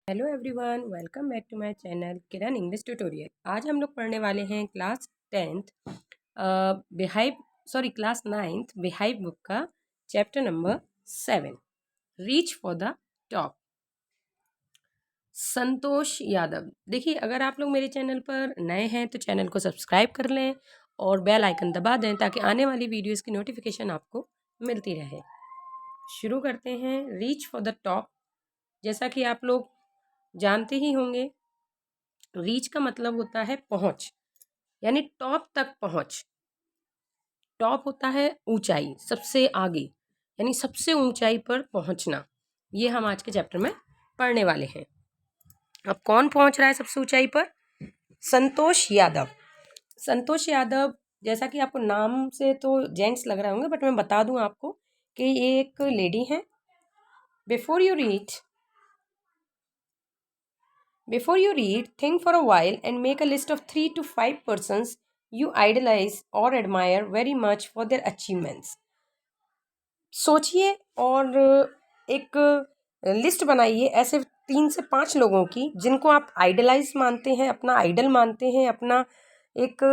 Hello everyone, welcome back to my channel Kiran English tutorial. आज हम लोग पढ़ने वाले हैं class 10th class 9th beehive book का chapter number 7 reach for the top. Santosh Yadav. देखिए, अगर आप लोग मेरे चैनल पर नए हैं तो चैनल को सब्सक्राइब कर लें और बेल आइकन दबा दें ताकि आने वाली वीडियोस की नोटिफिकेशन आपको मिलती रहे। शुरू करते हैं। Reach for the top. जैसा कि आप लोग जानते ही होंगे, रीच का मतलब होता है पहुंच, यानी टॉप तक पहुंच। टॉप होता है ऊंचाई, सबसे आगे, यानी सबसे ऊंचाई पर पहुंचना। ये हम आज के चैप्टर में पढ़ने वाले हैं। अब कौन पहुंच रहा है सबसे ऊंचाई पर? संतोष यादव। संतोष यादव, जैसा कि आपको नाम से तो जेंट्स लग रहे होंगे, बट मैं बता दूं आपको कि ये एक लेडी है। Before you read, think for a while and make a list of 3 to 5 persons you idolize or admire very much for their achievements. सोचिए और एक लिस्ट बनाइए ऐसे 3 से 5 लोगों की जिनको आप आइडलाइज मानते हैं, अपना आइडल मानते हैं, अपना एक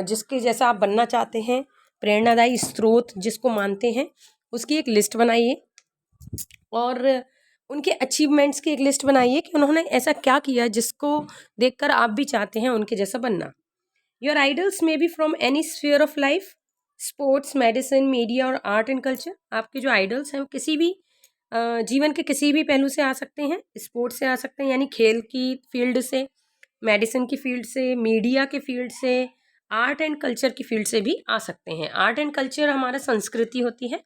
जिसके जैसा आप बनना चाहते हैं, प्रेरणादायी स्रोत जिसको मानते हैं, उसकी एक लिस्ट बनाइए और उनके अचीवमेंट्स की एक लिस्ट बनाइए कि उन्होंने ऐसा क्या किया जिसको देखकर आप भी चाहते हैं उनके जैसा बनना। Your idols may be from any sphere of life, sports, medicine, media और आर्ट एंड कल्चर। आपके जो आइडल्स हैं वो किसी भी जीवन के किसी भी पहलू से आ सकते हैं। स्पोर्ट्स से आ सकते हैं, यानी खेल की फील्ड से, मेडिसिन की फील्ड से, मीडिया के फील्ड से, आर्ट एंड कल्चर की फील्ड से भी आ सकते हैं। आर्ट एंड कल्चर हमारा संस्कृति होती है,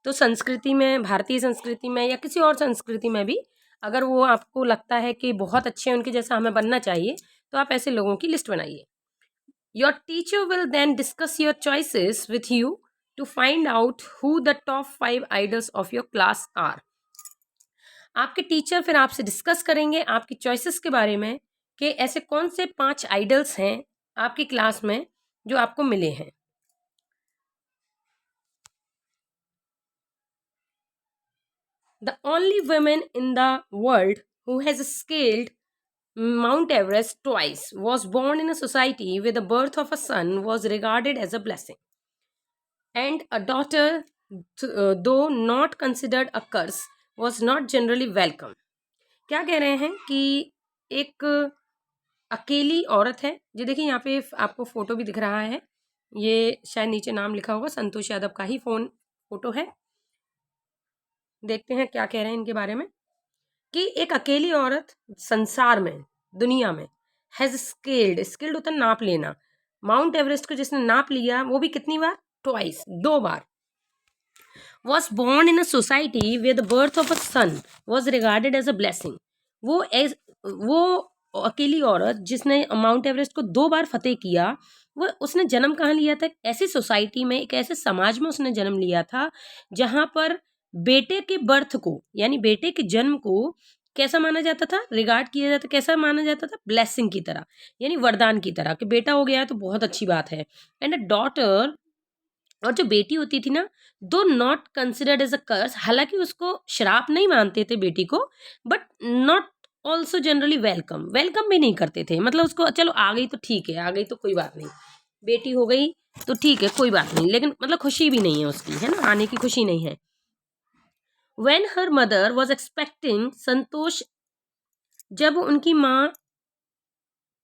तो संस्कृति में, भारतीय संस्कृति में या किसी और संस्कृति में भी अगर वो आपको लगता है कि बहुत अच्छे हैं, उनके जैसा हमें बनना चाहिए, तो आप ऐसे लोगों की लिस्ट बनाइए। Your teacher will then discuss your choices with you to find out who the top 5 idols of your class are. आपके टीचर फिर आपसे डिस्कस करेंगे आपकी चॉइसेस के बारे में कि ऐसे कौन से 5 आइडल्स हैं आपकी क्लास में जो आपको मिले हैं। The only woman in the world who has scaled Mount Everest twice was born in a society where the birth of a son was regarded as a blessing, and a daughter, though not considered a curse, was not generally welcome. क्या कह रहे हैं कि एक अकेली औरत है। जो देखिए यहाँ पे आपको फोटो भी दिख रहा है, ये शायद नीचे नाम लिखा होगा, संतोष यादव का ही फोटो है। देखते हैं क्या कह रहे हैं इनके बारे में कि एक अकेली औरत संसार में, दुनिया में, हैज स्किल्ड होता है नाप लेना। माउंट एवरेस्ट को जिसने नाप लिया वो भी कितनी बार? ट्वाइस, 2 बार। Was born in a society where the birth of a son was regarded as a blessing. वो अकेली औरत जिसने माउंट एवरेस्ट को 2 बार फतेह किया, वो उसने जन्म कहाँ लिया था? ऐसी सोसाइटी में, एक ऐसे समाज में उसने जन्म लिया था जहां पर बेटे के बर्थ को, यानी बेटे के जन्म को कैसा माना जाता था? रिगार्ड किया जाता, कैसा माना जाता था? ब्लेसिंग की तरह, यानी वरदान की तरह कि बेटा हो गया है तो बहुत अच्छी बात है। एंड अ डॉटर, और जो बेटी होती थी ना, दो नॉट कंसिडर्ड एज अ कर्स, हालांकि उसको श्राप नहीं मानते थे बेटी को, but not also generally welcome भी नहीं करते थे। मतलब उसको चलो आ गई तो ठीक है, आ गई तो कोई बात नहीं, बेटी हो गई तो ठीक है, कोई बात नहीं, लेकिन मतलब खुशी भी नहीं है उसकी, है ना, आने की खुशी नहीं है। When her mother was expecting, संतोष, जब उनकी माँ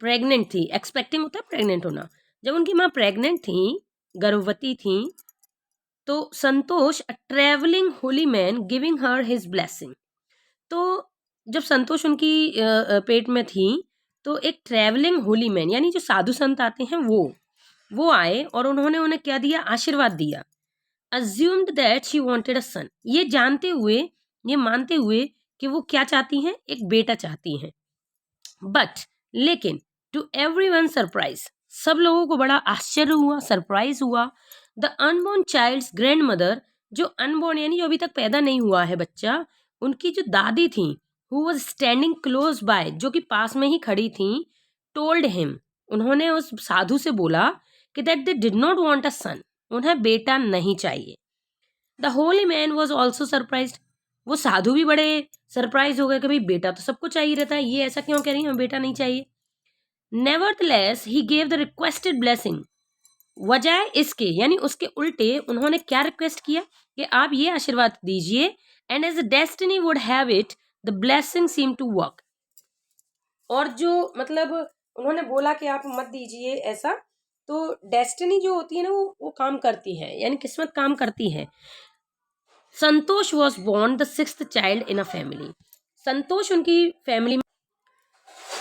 प्रेग्नेंट थी, एक्सपेक्टिंग होता है प्रेग्नेंट होना, जब उनकी माँ प्रेग्नेंट थी, गर्भवती थी, तो Santosh a travelling holy man giving her his blessing. तो जब संतोष उनकी पेट में थी, तो एक ट्रेवलिंग होली मैन, यानी जो साधु संत आते हैं वो आए और उन्होंने उन्हें क्या दिया? आशीर्वाद दिया। assumed that she wanted a son, ये जानते हुए, ये मानते हुए कि वो क्या चाहती हैं? एक बेटा चाहती हैं। बट लेकिन टू एवरीवन सरप्राइज, सब लोगों को बड़ा आश्चर्य हुआ, सरप्राइज हुआ। The unborn child's grandmother, जो अनबोर्न यानी जो अभी तक पैदा नहीं हुआ है बच्चा, उनकी जो दादी थी, who was standing close by, जो कि पास में ही खड़ी थी, टोल्ड हिम, उन्होंने उस साधु से बोला कि that they did not want a son, उन्हें बेटा नहीं चाहिए। The holy man was also surprised, वो साधु भी बड़े सरप्राइज हो गए कि भाई बेटा तो सबको चाहिए रहता है, ये ऐसा क्यों कह रही है, हमें बेटा नहीं चाहिए। Nevertheless he gave the requested blessing, वजह इसके यानी उसके उल्टे उन्होंने क्या रिक्वेस्ट किया कि आप ये आशीर्वाद दीजिए, and as destiny would have it the blessing seem to work. और जो मतलब उन्होंने बोला कि आप मत दीजिए ऐसा, तो डेस्टिनी जो होती है ना वो काम करती है, यानी किस्मत काम करती है। Santosh was born the sixth child in a family. Santosh उनकी फैमिली में,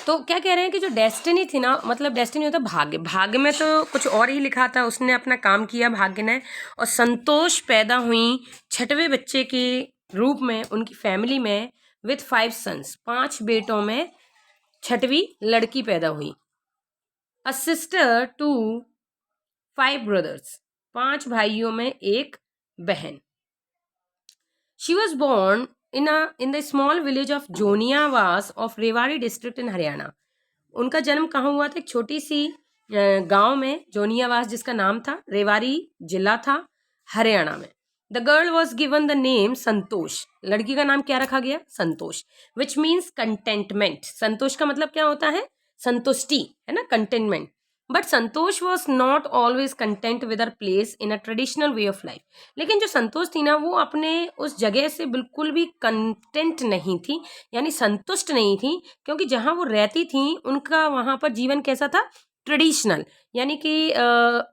तो क्या कह रहे हैं कि जो डेस्टिनी थी ना, मतलब डेस्टिनी होता है भाग्य, भाग्य में तो कुछ और ही लिखा था, उसने अपना काम किया भाग्य ने, और संतोष पैदा हुई छठवें बच्चे के रूप में उनकी फैमिली में, विथ 5 सन्स, 5 बेटों में छठवीं लड़की पैदा हुई। अ सिस्टर टू 5 ब्रदर्स, 5 भाइयों में एक बहन। She was born in the small village of Joniyawas of Rewari district in Haryana. उनका जन्म कहाँ हुआ था, एक छोटी सी गांव में, जोनियावास जिसका नाम था, रेवाड़ी जिला था, हरियाणा में। The girl was given the name Santosh, लड़की का नाम क्या रखा गया, संतोष, विच मीन्स कंटेंटमेंट। संतोष का मतलब क्या होता है, संतुष्टि, है ना, contentment. But Santosh was not always content with her place in a traditional way of life. लेकिन जो संतोष थी ना, वो अपने उस जगह से बिल्कुल भी कंटेंट नहीं थी, यानी संतुष्ट नहीं थी, क्योंकि जहाँ वो रहती थी उनका वहाँ पर जीवन कैसा था, ट्रेडिशनल, यानी कि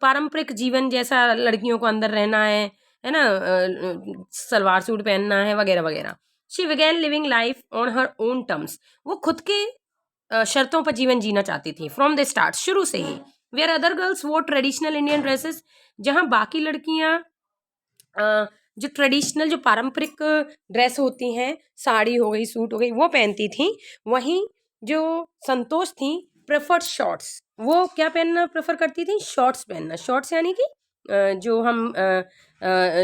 पारंपरिक जीवन जैसा, लड़कियों को अंदर रहना है ना, सलवार सूट पहनना है वगैरह वगैरह। She began living life on her own terms, वो खुद के शर्तों पर जीवन जीना चाहती थी फ्रॉम द स्टार्ट, शुरू से ही। वेयर अदर गर्ल्स वो ट्रेडिशनल इंडियन ड्रेसेस, जहाँ बाकी लड़कियाँ जो ट्रेडिशनल, जो पारंपरिक ड्रेस होती हैं, साड़ी हो गई, सूट हो गई, वो पहनती थी। वहीं जो संतोष थी, प्रेफर्ड शॉर्ट्स, वो क्या पहनना प्रेफर करती थी, शॉर्ट्स पहनना। शॉर्ट्स यानी कि जो हम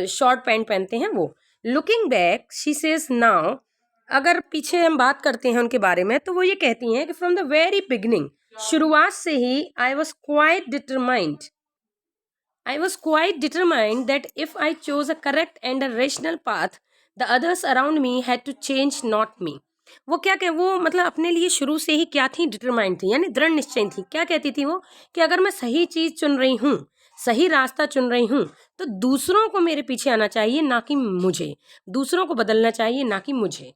शॉर्ट पैंट पहनते हैं वो। Looking back she says now, अगर पीछे हम बात करते हैं उनके बारे में, तो वो ये कहती हैं कि फ्रॉम द वेरी बिगनिंग, शुरुआत से ही, I was quite determined that if I chose a correct and a rational path, the others around me had to change, not me. वो क्या कह वो मतलब अपने लिए शुरू से ही क्या थी, डिटरमाइंड थी, यानी दृढ़ निश्चय थी। क्या कहती थी वो, कि अगर मैं सही चीज चुन रही हूँ, सही रास्ता चुन रही हूँ, तो दूसरों को मेरे पीछे आना चाहिए, ना कि मुझे, दूसरों को बदलना चाहिए, ना कि मुझे।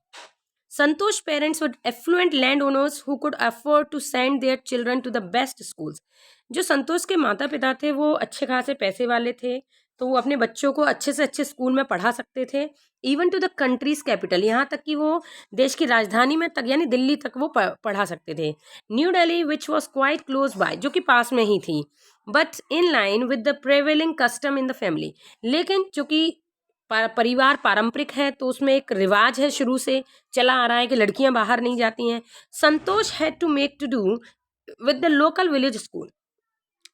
Santosh parents were affluent landowners who could afford to send their children to the best schools. जो संतोष के माता पिता थे वो अच्छे खासे पैसे वाले थे, तो वो अपने बच्चों को अच्छे से अच्छे स्कूल में पढ़ा सकते थे, even to the country's capital, यहाँ तक कि वो देश की राजधानी में तक, यानी दिल्ली तक वो पढ़ा सकते थे। New Delhi which was quite close by, जो कि पास में ही थी, but in line with the prevailing custom in the family. लेकिन चूंकि परिवार पारंपरिक है, तो उसमें एक रिवाज है, शुरू से चला आ रहा है कि लड़कियां बाहर नहीं जाती हैं। Santosh had to make to do with the local village school,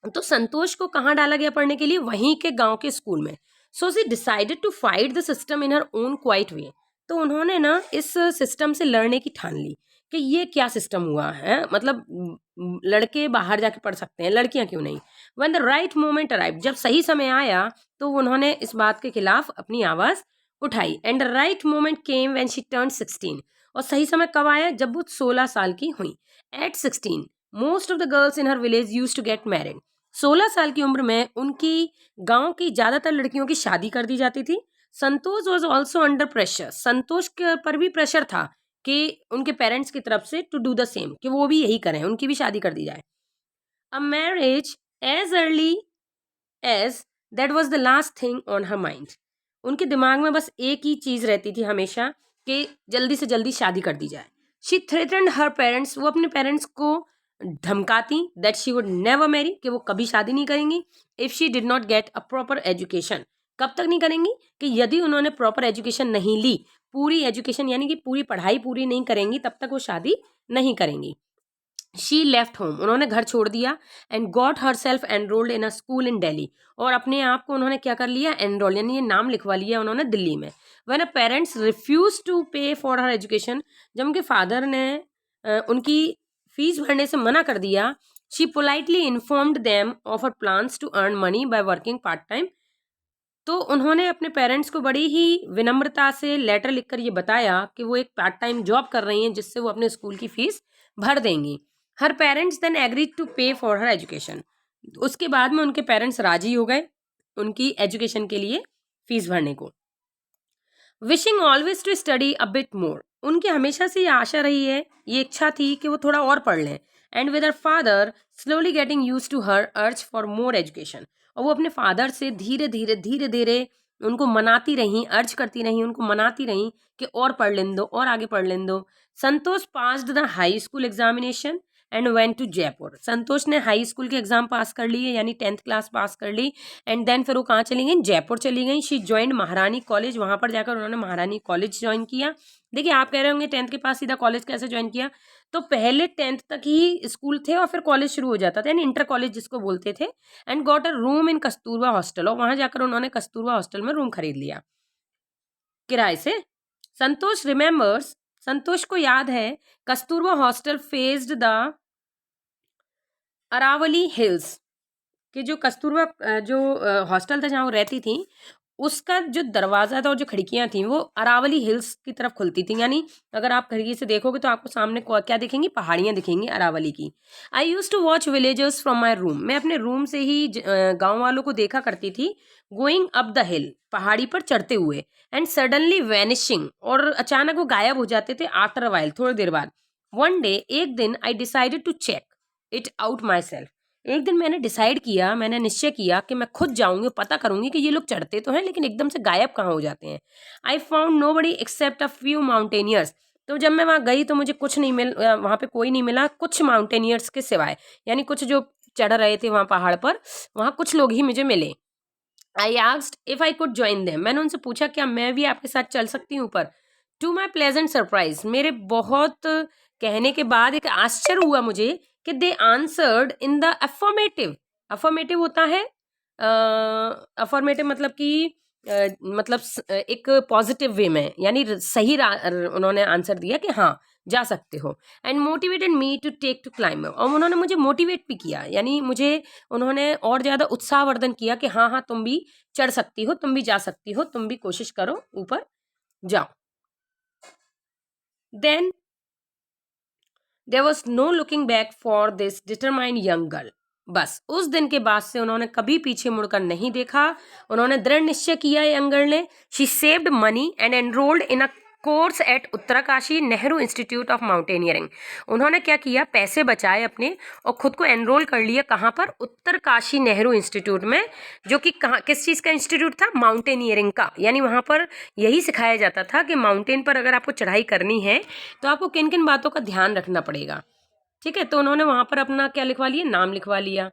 तो संतोष को कहाँ डाला गया पढ़ने के लिए, वहीं के गांव के स्कूल में। So she decided to fight the system in her own quite way, तो उन्होंने ना इस सिस्टम से लड़ने की ठान ली कि ये क्या सिस्टम हुआ है, मतलब लड़के बाहर जाके पढ़ सकते हैं, लड़कियां क्यों नहीं। When the right moment arrive, जब सही समय आया, तो उन्होंने इस बात के खिलाफ अपनी आवाज उठाई। And the right moment came when she turned 16, और सही समय कब आया, जब वो 16 साल की हुई। At 16 most of the girls in her village used to get married, 16 साल की उम्र में उनकी गांव की ज्यादातर लड़कियों की शादी कर दी जाती थी। संतोष वॉज ऑल्सो अंडर प्रेशर, संतोष के पर भी प्रेशर था कि उनके पेरेंट्स की तरफ से टू डू द सेम, कि वो भी यही करें, उनकी भी शादी कर दी जाए। A marriage age early age that was the last thing on her mind, उनके दिमाग में बस एक ही चीज रहती थी हमेशा, कि जल्दी से जल्दी शादी कर दी जाए। शी थ्रेटन्ड हर पेरेंट्स, वो अपने पेरेंट्स को धमकाती, that she would never marry, कि वो कभी शादी नहीं करेंगी, if she did not get a proper education. कब तक नहीं करेंगी, कि यदि उन्होंने प्रॉपर एजुकेशन नहीं ली, पूरी एजुकेशन यानी कि पूरी पढ़ाई पूरी नहीं करेंगी, तब तक वो शादी नहीं करेंगी। शी लेफ्ट होम, उन्होंने घर छोड़ दिया, and got her self enrolled in a school इन दिल्ली, और अपने आप को उन्होंने क्या कर लिया, एनरोल, यानी ये नाम लिखवा लिया उन्होंने दिल्ली में। When a parents refuse to pay for her education, जब उनके फादर ने उनकी फीस भरने से मना कर दिया, she politely informed them of her plans to earn money by working part time तो उन्होंने अपने पेरेंट्स को बड़ी ही विनम्रता से लेटर लिखकर ये बताया कि वो एक पार्ट टाइम जॉब कर रही हैं जिससे वो अपने स्कूल की फीस भर देंगी। हर parents then agreed to pay for her education. उसके बाद में उनके पेरेंट्स राजी हो गए उनकी एजुकेशन के लिए फीस भरने को। Wishing always to study a bit more, उनकी हमेशा से ये आशा रही है, ये इच्छा थी कि वो थोड़ा और पढ़ लें। And with her father slowly getting use to her urge for more education, और वो अपने फादर से धीरे धीरे धीरे धीरे उनको मनाती रहीं, अर्ज करती रहीं, उनको मनाती रहीं कि और पढ़ लें दो, और आगे पढ़ लें दो। Santosh passed the high school examination and went to Jaipur. Santosh ने हाई स्कूल के एग्जाम पास कर लिए, यानी 10th क्लास पास कर ली। एंड देन फिर वो कहाँ चली गई, जयपुर चली गई। शी ज्वाइंड महारानी कॉलेज, वहाँ पर जाकर उन्होंने महारानी कॉलेज ज्वाइन किया। देखिए आप कह रहे होंगे 10th के पास सीधा कॉलेज कैसे ज्वाइन किया, तो पहले 10th तक ही स्कूल थे और फिर कॉलेज शुरू हो जाता था, यानी इंटर कॉलेज जिसको बोलते थे। And got a room in Kasturba hostel, और वहाँ जाकर उन्होंने कस्तूरबा हॉस्टल में रूम खरीद लिया किराए से। संतोष रिमेंबर्स, संतोष को याद है, Kasturba hostel faced the Aravalli hills, कि जो कस्तूरबा जो हॉस्टल था जहाँ वो रहती थी, उसका जो दरवाज़ा था और जो खिड़कियाँ थी वो अरावली हिल्स की तरफ खुलती थी। यानी अगर आप खिड़की से देखोगे तो आपको सामने क्या दिखेंगी, पहाड़ियाँ दिखेंगी अरावली की। I used to watch villagers from my room, मैं अपने रूम से ही गाँव वालों को देखा करती थी। गोइंग अप द हिल, पहाड़ी पर चढ़ते हुए। एंड सडनली वैनिशिंग, और अचानक वो गायब हो जाते थे। आफ्टर अ वाइल, थोड़ी देर बाद। वन डे, एक दिन, I decided to check it out myself, एक दिन मैंने डिसाइड किया, मैंने निश्चय किया कि मैं खुद जाऊंगी, पता करूंगी कि ये लोग चढ़ते तो हैं लेकिन एकदम से गायब कहाँ हो जाते हैं। I found nobody except a few mountaineers, तो जब मैं वहाँ गई तो मुझे कुछ नहीं वहाँ पे कोई नहीं मिला, कुछ माउंटेनियर्स के सिवाय, यानी कुछ जो चढ़ रहे थे वहाँ पहाड़ पर, वहाँ कुछ लोग ही मुझे मिले। I asked if I could join them, मैंने उनसे पूछा क्या मैं भी आपके साथ चल सकती हूँ ऊपर। टू माई प्लेजेंट सरप्राइज, मेरे बहुत कहने के बाद एक आश्चर्य हुआ मुझे कि they answered in the affirmative. Affirmative होता है, अफर्मेटिव मतलब कि एक पॉजिटिव वे में, यानी सही उन्होंने आंसर दिया कि हाँ जा सकते हो। And motivated me to take to climb, और उन्होंने मुझे मोटिवेट भी किया, यानी मुझे उन्होंने और ज़्यादा उत्साहवर्धन किया कि हाँ हाँ तुम भी चढ़ सकती हो, तुम भी जा सकती हो, तुम भी कोशिश करो, ऊपर जाओ। Then there was no looking back for this determined young girl, बस उस दिन के बाद से उन्होंने कभी पीछे मुड़कर नहीं देखा। उन्होंने दृढ़ निश्चय किया यंग गर्ल ने। She saved money and enrolled in a course eight Uttarkashi Nehru institute of mountaineering, उन्होंने क्या किया, पैसे बचाए अपने और खुद को एनरोल कर लिया, कहाँ पर, उत्तरकाशी नेहरू इंस्टीट्यूट में, जो कि कहाँ, किस चीज़ का इंस्टीट्यूट था, माउंटेनियरिंग का। यानी वहाँ पर यही सिखाया जाता था कि माउंटेन पर अगर आपको चढ़ाई करनी है तो आपको किन किन बातों का ध्यान रखना पड़ेगा। ठीक है, तो उन्होंने वहाँ पर अपना क्या लिखवा लिया, नाम लिखवा लिया।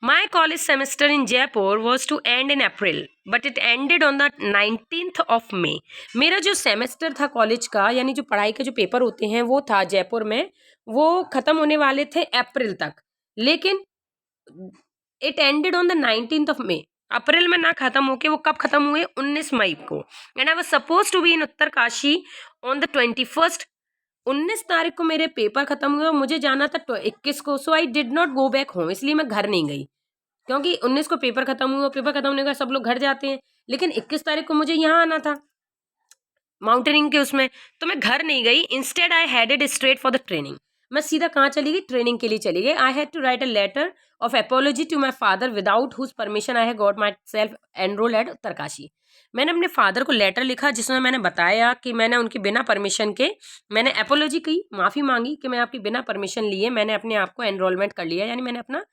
My college semester in Jaipur was to end in April, but it ended on the 19th of May. मेरा जो सेमेस्टर था कॉलेज का, यानी जो पढ़ाई के जो पेपर होते हैं वो था जयपुर में, वो ख़त्म होने वाले थे अप्रैल तक, लेकिन it ended on the 19th of May. अप्रैल में ना ख़त्म होके वो कब ख़त्म हुए, 19 मई को। And I was suppose to be in Uttarkashi on the 21st। 19 तारीख को मेरे पेपर खत्म हुए और मुझे जाना था 21 को। So I did not go back home, इसलिए मैं घर नहीं गई, क्योंकि 19 को पेपर खत्म हुआ, पेपर खत्म होने का सब लोग घर जाते हैं, लेकिन 21 तारीख को मुझे यहाँ आना था माउंटेनिंग के उसमें, तो मैं घर नहीं गई। Instead I headed straight for the training, मैं सीधा कहाँ चली गई, ट्रेनिंग के लिए चली गई। I had to write a letter of apology to my father without whose permission I have got myself enrolled at Uttarkashi. मैंने अपने फादर को लेटर लिखा जिसमें मैंने बताया कि मैंने उनकी बिना परमिशन के, मैंने एपोलॉजी की, माफ़ी मांगी कि मैं आपकी बिना परमिशन लिए मैंने अपने आप को एनरोलमेंट कर लिया, यानी मैंने अपना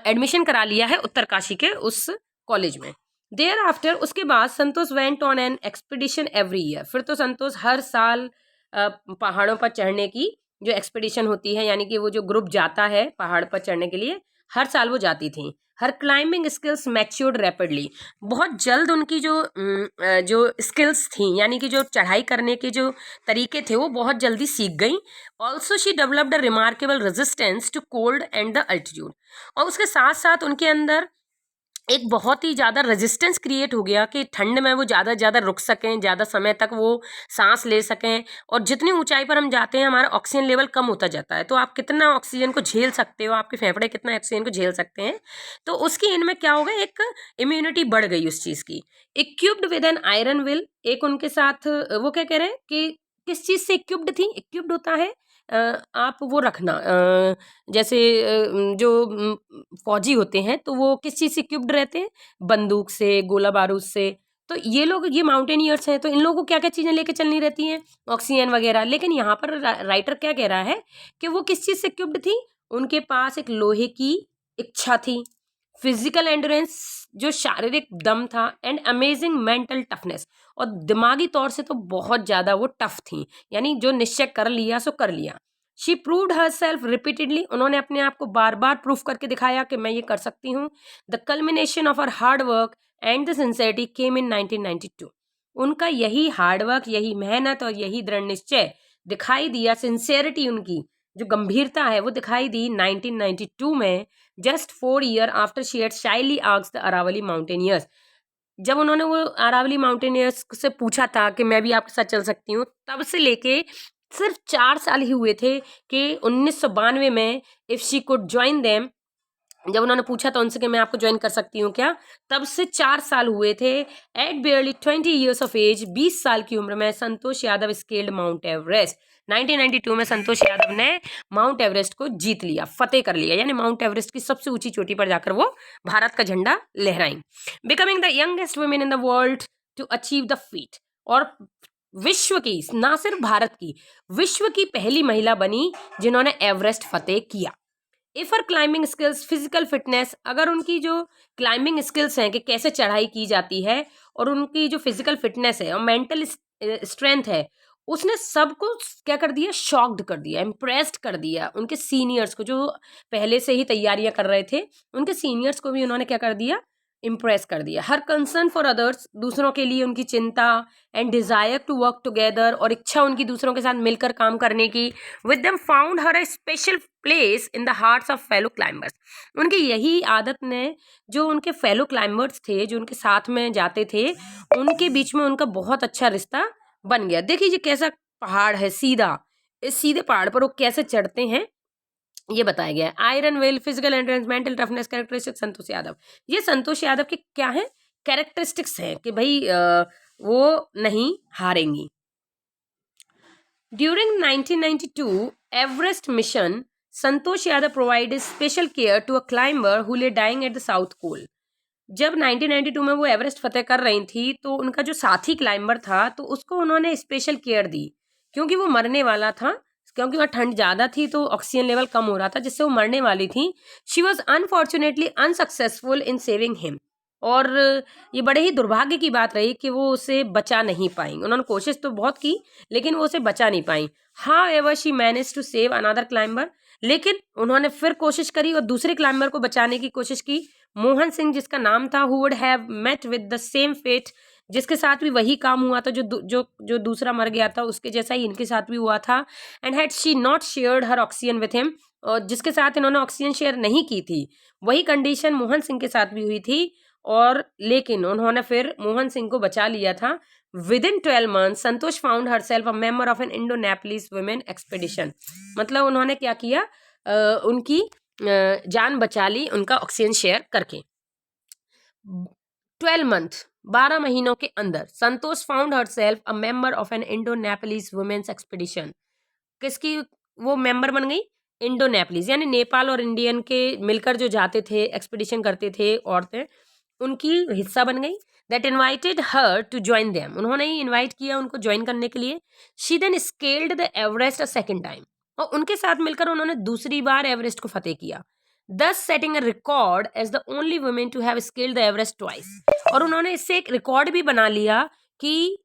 एडमिशन करा लिया है उत्तरकाशी के उस कॉलेज में। देयर आफ्टर, उसके बाद Santosh went on an expedition every year, फिर तो संतोष हर साल पहाड़ों पर चढ़ने की जो एक्सपीडिशन होती है, यानी कि वो जो ग्रुप जाता है पहाड़ पर चढ़ने के लिए, हर साल वो जाती थी। हर क्लाइंबिंग स्किल्स मैच्योर्ड रैपिडली, बहुत जल्द उनकी जो स्किल्स थी, यानी कि जो चढ़ाई करने के जो तरीके थे वो बहुत जल्दी सीख गई। Also she developed a remarkable resistance to cold and the altitude, और उसके साथ साथ उनके अंदर एक बहुत ही ज़्यादा रेजिस्टेंस क्रिएट हो गया कि ठंड में वो ज़्यादा ज़्यादा रुक सकें, ज़्यादा समय तक वो सांस ले सकें। और जितनी ऊंचाई पर हम जाते हैं हमारा ऑक्सीजन लेवल कम होता जाता है, तो आप कितना ऑक्सीजन को झेल सकते हो, आपके फेफड़े कितना ऑक्सीजन को झेल सकते हैं। तो उसकी इनमें क्या हो गया, एक इम्यूनिटी बढ़ गई उस चीज़ की। Equipped with an iron will, एक उनके साथ वो क्या कह रहे हैं कि किस चीज़ से इक्विप्ड थी, इक्विप्ड होता है आप वो रखना जैसे जो फौजी होते हैं तो वो किस चीज़ से इक्विप्ड रहते हैं, बंदूक से, गोला बारूद से। तो ये लोग, ये माउंटेनियर्स हैं, तो इन लोगों को क्या क्या चीज़ें लेके चलनी रहती हैं, ऑक्सीजन वगैरह। लेकिन यहाँ पर राइटर क्या कह रहा है कि वो किस चीज़ से इक्विप्ड थी, उनके पास एक लोहे की इच्छा थी, फिजिकल एंड्योरेंस जो शारीरिक दम था, एंड अमेजिंग मेंटल टफनेस, और दिमागी तौर से तो बहुत ज़्यादा वो टफ थी, यानी जो निश्चय कर लिया सो कर लिया। She proved her self repeatedly, उन्होंने अपने आप को बार बार प्रूव करके दिखाया कि मैं ये कर सकती हूँ। The culmination of her hard work and the sincerity came in 1992, उनका यही हार्ड वर्क, यही मेहनत और यही दृढ़ निश्चय दिखाई दिया, सिंसेरिटी उनकी जो गंभीरता है वो दिखाई दी 1992 में, just 4 year after she had shyly asked the Aravalli mountaineers. जब उन्होंने वो अरावली माउंटेनियर्स से पूछा था कि मैं भी आपके साथ चल सकती हूँ, तब से लेके सिर्फ 4 साल ही हुए थे कि 1992 में if she could join them, जब उन्होंने पूछा था उनसे कि मैं आपको ज्वाइन कर सकती हूँ क्या, तब से 4 साल हुए थे। At barely 20 years of age, 20 साल की उम्र में Santosh Yadav scaled Mount Everest. 1992 में संतोष यादव ने माउंट एवरेस्ट को जीत लिया, फतेह कर लिया, यानी माउंट एवरेस्ट की सबसे ऊंची चोटी पर जाकर वो भारत का झंडा लहराई, becoming the youngest women in the world to achieve the feat. और विश्व की, ना सिर्फ भारत की, विश्व की पहली महिला बनी जिन्होंने एवरेस्ट फतेह किया। If her climbing skills, physical fitness, अगर उनकी जो क्लाइंबिंग स्किल्स हैं कि कैसे चढ़ाई की जाती है, और उनकी जो फिजिकल फिटनेस है और मेंटल स्ट्रेंथ है, उसने सबको क्या कर दिया, शॉक्ड कर दिया, इम्प्रेस्ड कर दिया। उनके सीनियर्स को जो पहले से ही तैयारियां कर रहे थे, उनके सीनियर्स को भी उन्होंने क्या कर दिया, इम्प्रेस कर दिया। हर कंसर्न फॉर अदर्स, दूसरों के लिए उनकी चिंता, and desire to work together, और इच्छा उनकी दूसरों के साथ मिलकर काम करने की, with them found her a special place in the hearts of fellow climbers. उनकी यही आदत ने जो उनके फेलो क्लाइंबर्स थे, जो उनके साथ में जाते थे, उनके बीच में उनका बहुत अच्छा रिश्ता बन गया। देखिए ये कैसा पहाड़ है सीधा, इस सीधे पहाड़ पर वो कैसे चढ़ते हैं ये बताया गया है। Iron will, physical endurance, mental toughness, characteristic Santosh Yadav. ये संतोष यादव के क्या है, कैरेक्टरिस्टिक्स हैं कि भाई वो नहीं हारेंगी। During 1992 Everest mission, Santosh Yadav provided special care to a climber who lay dying at the South Pole. जब 1992 में वो एवरेस्ट फतेह कर रही थी, तो उनका जो साथी क्लाइंबर था, तो उसको उन्होंने स्पेशल केयर दी, क्योंकि वो मरने वाला था, क्योंकि वहाँ ठंड ज़्यादा थी तो ऑक्सीजन लेवल कम हो रहा था, जिससे वो मरने वाली थी। She was unfortunately unsuccessful in saving him, और ये बड़े ही दुर्भाग्य की बात रही कि वो उसे बचा नहीं पाई। उन्होंने कोशिश तो बहुत की, लेकिन वो उसे बचा नहीं पाई। However she manage to save another climber, लेकिन उन्होंने फिर कोशिश करी और दूसरे क्लाइंबर को बचाने की कोशिश की। मोहन सिंह जिसका नाम था, who would have met with the same fate, जिसके साथ भी वही काम हुआ था, जो दूसरा मर गया था उसके जैसा ही इनके साथ भी हुआ था। And had she not shared her oxygen with him, और जिसके साथ इन्होंने ऑक्सीजन शेयर नहीं की थी, वही कंडीशन मोहन सिंह के साथ भी हुई थी। और लेकिन उन्होंने फिर मोहन सिंह को बचा लिया था। With in 12 months Santosh found herself a member of an Indo Nepalese women expedition. मतलब उन्होंने क्या किया, उनकी जान बचा ली उनका ऑक्सीजन शेयर करके। 12 month, 12 महीनों के अंदर Santosh found herself a member of an Indo Nepalese women's expedition. किसकी वो मेंबर बन गई, इंडो नेपलीज, यानी नेपाल और इंडियन के मिलकर जो जाते थे, एक्सपेडिशन करते थे औरतें, उनकी हिस्सा बन गई। That invited her to join them, उन्होंने ही इन्वाइट किया उनको ज्वाइन करने के लिए। She then scaled the Everest a second time, और उनके साथ मिलकर उन्होंने दूसरी बार एवरेस्ट को फतेह किया। Thus setting a record as the only women to have scaled the Everest twice, और उन्होंने इससे एक रिकॉर्ड भी बना लिया कि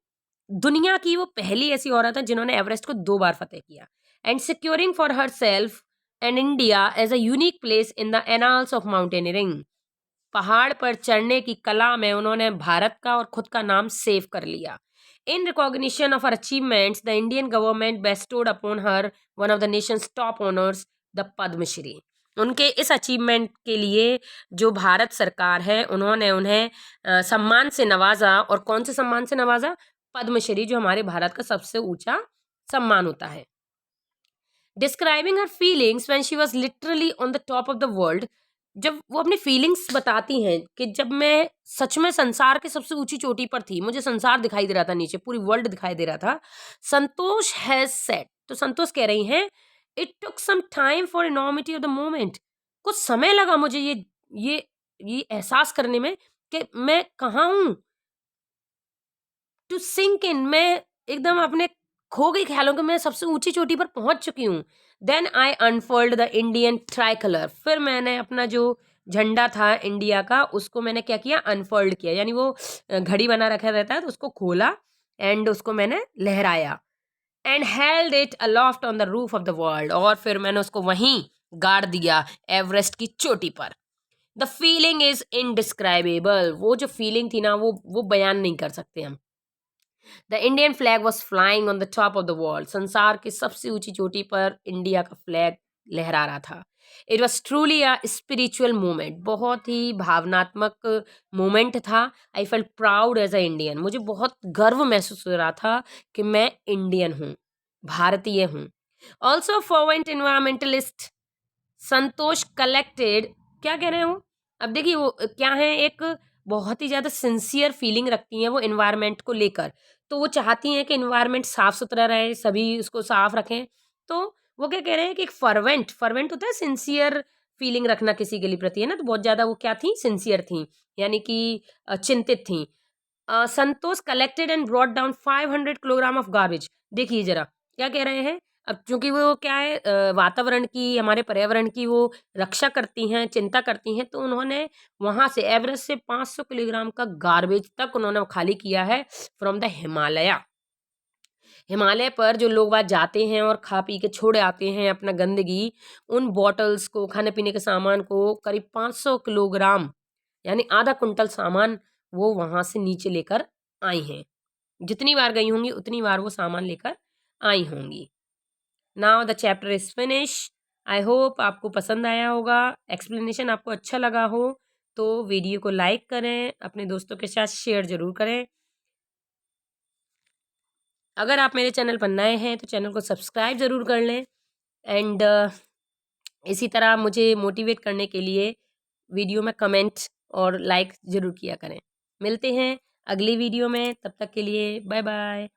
दुनिया की वो पहली ऐसी औरत है जिन्होंने एवरेस्ट को 2 बार फतेह किया। And securing for herself and India as a unique place in the annals of mountaineering, पहाड़ पर चढ़ने की कला में उन्होंने भारत का और खुद का नाम सेव कर लिया। In recognition of her achievements the Indian government bestowed upon her one of the nation's top honours, the Padmashri. उनके इस अचीवमेंट के लिए जो भारत सरकार है उन्होंने उन्हें सम्मान से नवाजा। और कौन से सम्मान से नवाजा? पद्मश्री, जो हमारे भारत का सबसे ऊंचा सम्मान होता है। Describing her feelings when she was literally on the top of the world, जब वो अपनी फीलिंग्स बताती हैं कि जब मैं सच में संसार के सबसे ऊंची चोटी पर थी, मुझे संसार दिखाई दे रहा था, नीचे पूरी वर्ल्ड दिखाई दे रहा था। संतोष हैज सेड, तो संतोष कह रही हैं, it took some time for enormity of the moment, कुछ समय लगा मुझे ये ये एहसास करने में कि मैं कहाँ हूं, टू सिंक इन, मैं एकदम अपने खो गई ख्यालों के, मैं सबसे ऊंची चोटी पर पहुंच चुकी हूँ। Then I unfold the Indian tricolour, फिर मैंने अपना जो झंडा था इंडिया का उसको मैंने क्या किया, अनफोल्ड किया, यानी वो घड़ी बना रखा रहता है तो उसको खोला एंड उसको मैंने लहराया। And held it aloft on the roof of the world, और फिर मैंने उसको वहीं गाड़ दिया एवरेस्ट की चोटी पर। द फीलिंग इज इनडिस्क्राइबेबल, वो जो फीलिंग थी ना वो बयान नहीं कर सकते हम। The Indian flag was flying on the top of the world, संसार की सबसे ऊंची चोटी पर इंडिया का फ्लैग लहरा रहा था। It was truly a spiritual moment, बहुत ही भावनात्मक मोमेंट था। I felt proud as a Indian, मुझे बहुत गर्व महसूस हो रहा था कि मैं इंडियन हूँ, भारतीय हूँ। ऑल्सो फॉरवेंट इन्वायरमेंटलिस्ट संतोष कलेक्टेड, क्या कह रहे हैं वो, अब देखिए वो क्या है, एक बहुत ही ज़्यादा सिंसियर फीलिंग रखती हैं वो इन्वायरमेंट को लेकर। तो वो चाहती हैं कि इन्वायरमेंट साफ सुथरा रहे, सभी उसको साफ रखें। तो वो क्या कह रहे हैं कि एक फर्वेंट, फर्वेंट होता है सिंसियर फीलिंग रखना किसी के लिए प्रति, है ना, तो बहुत ज़्यादा वो क्या थी, सिंसियर थी, यानी कि चिंतित थी। Santosh collected and brought down 500 kilogram of garbage, देखिए जरा क्या कह रहे हैं। अब चूंकि वो क्या है, वातावरण की, हमारे पर्यावरण की वो रक्षा करती हैं, चिंता करती हैं, तो उन्होंने वहां से एवरेस्ट से 500 किलोग्राम का गार्बेज तक उन्होंने खाली किया है फ्रॉम द हिमालय। हिमालय पर जो लोग वहाँ जाते हैं और खा पी के छोड़ आते हैं अपना गंदगी, उन बॉटल्स को, खाने पीने के सामान को, करीब 500 किलोग्राम यानी आधा कुंटल सामान वो वहाँ से नीचे लेकर आई हैं। जितनी बार गई होंगी उतनी बार वो सामान लेकर आई होंगी। Now the chapter is finish. I hope आपको पसंद आया होगा, एक्सप्लेनेशन आपको अच्छा लगा हो तो वीडियो को लाइक करें, अपने दोस्तों के साथ शेयर ज़रूर करें। अगर आप मेरे चैनल पर नए हैं तो चैनल को सब्सक्राइब ज़रूर कर लें। एंड इसी तरह मुझे मोटिवेट करने के लिए वीडियो में कमेंट और लाइक ज़रूर किया करें। मिलते हैं अगली वीडियो में, तब तक के लिए बाय बाय।